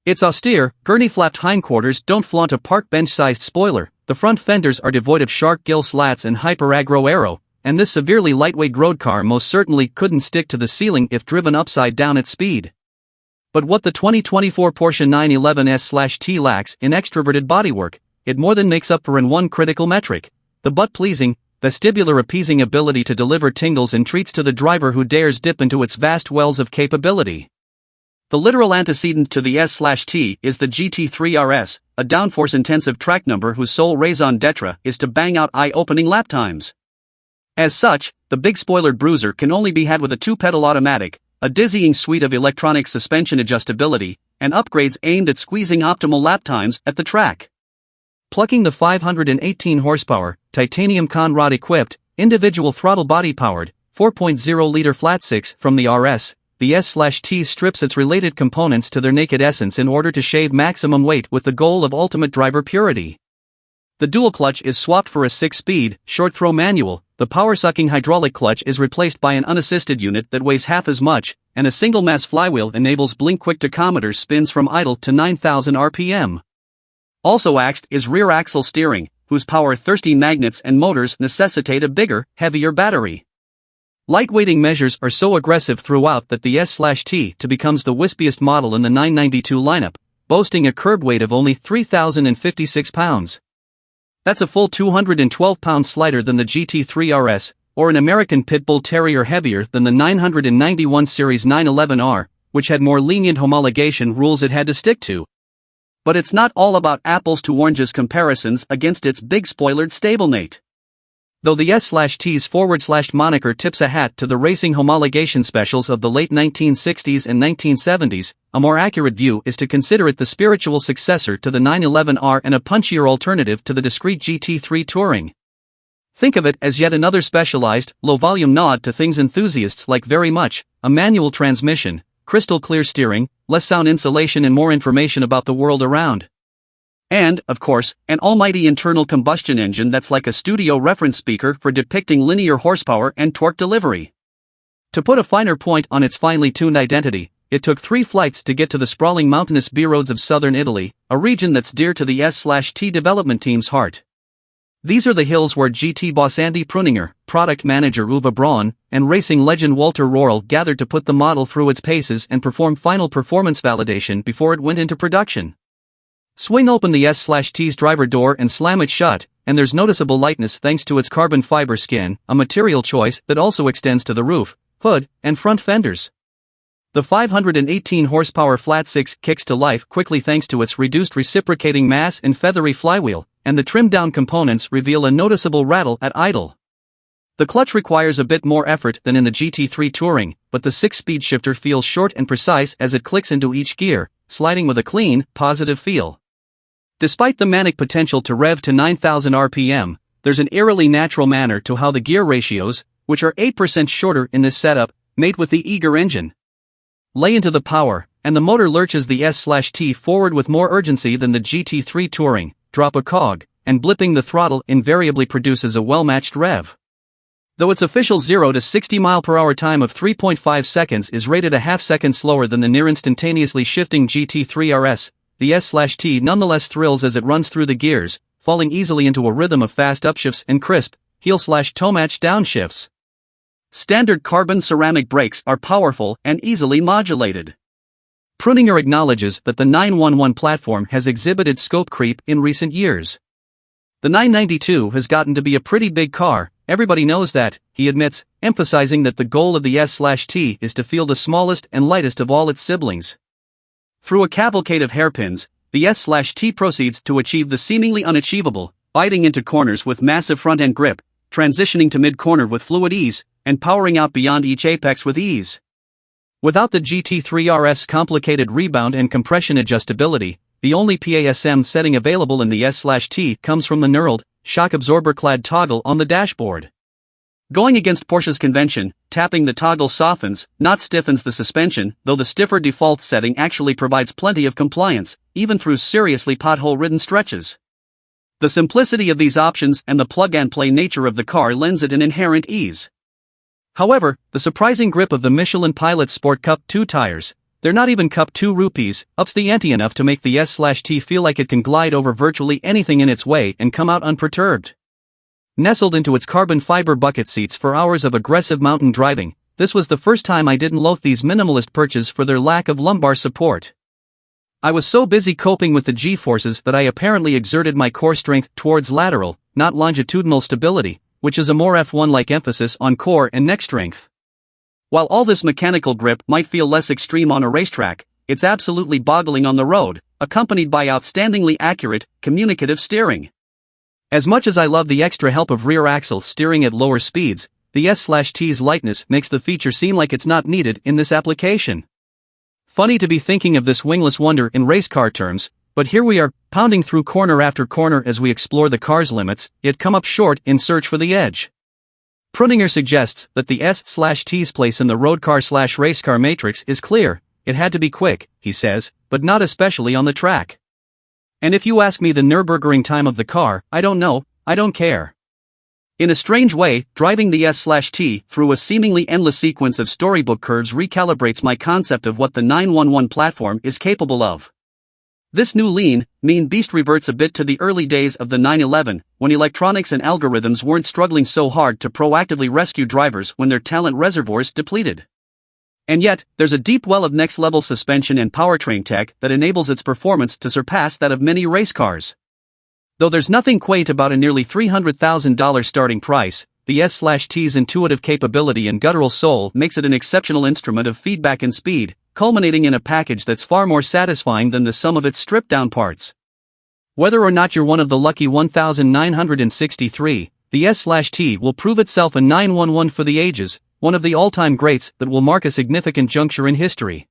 Its austere, gurney-flapped hindquarters don't flaunt a park bench-sized spoiler, the front fenders are devoid of shark gill slats and hyper-aggro aero, and this severely lightweight road car most certainly couldn't stick to the ceiling if driven upside down at speed. But what the 2024 Porsche 911S/T lacks in extroverted bodywork, it more than makes up for in one critical metric: the butt-pleasing, vestibular-appeasing ability to deliver tingles and treats to the driver who dares dip into its vast wells of capability. The literal antecedent to the S/T is the GT3 RS, a downforce-intensive track number whose sole raison d'etre is to bang out eye-opening lap times. As such, the big spoilered bruiser can only be had with a two-pedal automatic, a dizzying suite of electronic suspension adjustability, and upgrades aimed at squeezing optimal lap times at the track. Plucking the 518 horsepower, titanium conrod-equipped, individual throttle body-powered, 4.0-liter flat-six from the RS, the S/T strips its related components to their naked essence in order to shave maximum weight with the goal of ultimate driver purity. The dual clutch is swapped for a 6-speed, short-throw manual, the power-sucking hydraulic clutch is replaced by an unassisted unit that weighs half as much, and a single-mass flywheel enables blink-quick tachometer spins from idle to 9,000 RPM. Also axed is rear axle steering, whose power-thirsty magnets and motors necessitate a bigger, heavier battery. Lightweighting measures are so aggressive throughout that the S/T becomes the wispiest model in the 992 lineup, boasting a curb weight of only 3,056 pounds. That's a full 212 pounds lighter than the GT3 RS, or an American Pit Bull Terrier heavier than the 991 Series 911R, which had more lenient homologation rules it had to stick to. But it's not all about apples to oranges comparisons against its big spoilered stablemate. Though the S/T's / moniker tips a hat to the racing homologation specials of the late 1960s and 1970s, a more accurate view is to consider it the spiritual successor to the 911R and a punchier alternative to the discreet GT3 Touring. Think of it as yet another specialized, low-volume nod to things enthusiasts like very much: a manual transmission, crystal clear steering, less sound insulation and more information about the world around. And, of course, an almighty internal combustion engine that's like a studio reference speaker for depicting linear horsepower and torque delivery. To put a finer point on its finely tuned identity, it took 3 flights to get to the sprawling mountainous B-roads of southern Italy, a region that's dear to the S/T development team's heart. These are the hills where GT boss Andy Pruninger, product manager Uwe Braun, and racing legend Walter Röhrl gathered to put the model through its paces and perform final performance validation before it went into production. Swing open the S/T's driver door and slam it shut, and there's noticeable lightness thanks to its carbon fiber skin, a material choice that also extends to the roof, hood, and front fenders. The 518 horsepower flat-six kicks to life quickly thanks to its reduced reciprocating mass and feathery flywheel, and the trimmed-down components reveal a noticeable rattle at idle. The clutch requires a bit more effort than in the GT3 Touring, but the 6-speed shifter feels short and precise as it clicks into each gear, sliding with a clean, positive feel. Despite the manic potential to rev to 9,000 RPM, there's an eerily natural manner to how the gear ratios, which are 8% shorter in this setup, mate with the eager engine. Lay into the power, and the motor lurches the S/T forward with more urgency than the GT3 Touring. Drop a cog, and blipping the throttle invariably produces a well-matched rev. Though its official 0 to 60 mph time of 3.5 seconds is rated a half-second slower than the near-instantaneously shifting GT3 RS, the S/T nonetheless thrills as it runs through the gears, falling easily into a rhythm of fast upshifts and crisp, heel/toe-match downshifts. Standard carbon ceramic brakes are powerful and easily modulated. Pruninger acknowledges that the 911 platform has exhibited scope creep in recent years. The 992 has gotten to be a pretty big car, everybody knows that, he admits, emphasizing that the goal of the S/T is to feel the smallest and lightest of all its siblings. Through a cavalcade of hairpins, the S/T proceeds to achieve the seemingly unachievable, biting into corners with massive front-end grip, transitioning to mid-corner with fluid ease, and powering out beyond each apex with ease. Without the GT3 RS complicated rebound and compression adjustability, the only PASM setting available in the S/T comes from the knurled, shock absorber-clad toggle on the dashboard. Going against Porsche's convention, tapping the toggle softens, not stiffens the suspension, though the stiffer default setting actually provides plenty of compliance, even through seriously pothole-ridden stretches. The simplicity of these options and the plug-and-play nature of the car lends it an inherent ease. However, the surprising grip of the Michelin Pilot Sport Cup 2 tires, They're not even cup 2 rupees, ups the ante enough to make the S/T feel like it can glide over virtually anything in its way and come out unperturbed. Nestled into its carbon fiber bucket seats for hours of aggressive mountain driving, this was the first time I didn't loathe these minimalist perches for their lack of lumbar support. I was so busy coping with the G-forces that I apparently exerted my core strength towards lateral, not longitudinal stability, which is a more F1-like emphasis on core and neck strength. While all this mechanical grip might feel less extreme on a racetrack, it's absolutely boggling on the road, accompanied by outstandingly accurate, communicative steering. As much as I love the extra help of rear axle steering at lower speeds, the S/T's lightness makes the feature seem like it's not needed in this application. Funny to be thinking of this wingless wonder in race car terms, but here we are, pounding through corner after corner as we explore the car's limits, yet come up short in search for the edge. Pruninger suggests that the S/T's place in the road car/race car matrix is clear. It had to be quick, he says, but not especially on the track. And if you ask me the Nürburgring time of the car, I don't know, I don't care. In a strange way, driving the S/T through a seemingly endless sequence of storybook curves recalibrates my concept of what the 911 platform is capable of. This new lean, mean beast reverts a bit to the early days of the 911, when electronics and algorithms weren't struggling so hard to proactively rescue drivers when their talent reservoirs depleted. And yet, there's a deep well of next-level suspension and powertrain tech that enables its performance to surpass that of many race cars. Though there's nothing quaint about a nearly $300,000 starting price, the S/T's intuitive capability and guttural soul makes it an exceptional instrument of feedback and speed, culminating in a package that's far more satisfying than the sum of its stripped-down parts. Whether or not you're one of the lucky 1,963, the S/T will prove itself a 911 for the ages, one of the all-time greats that will mark a significant juncture in history.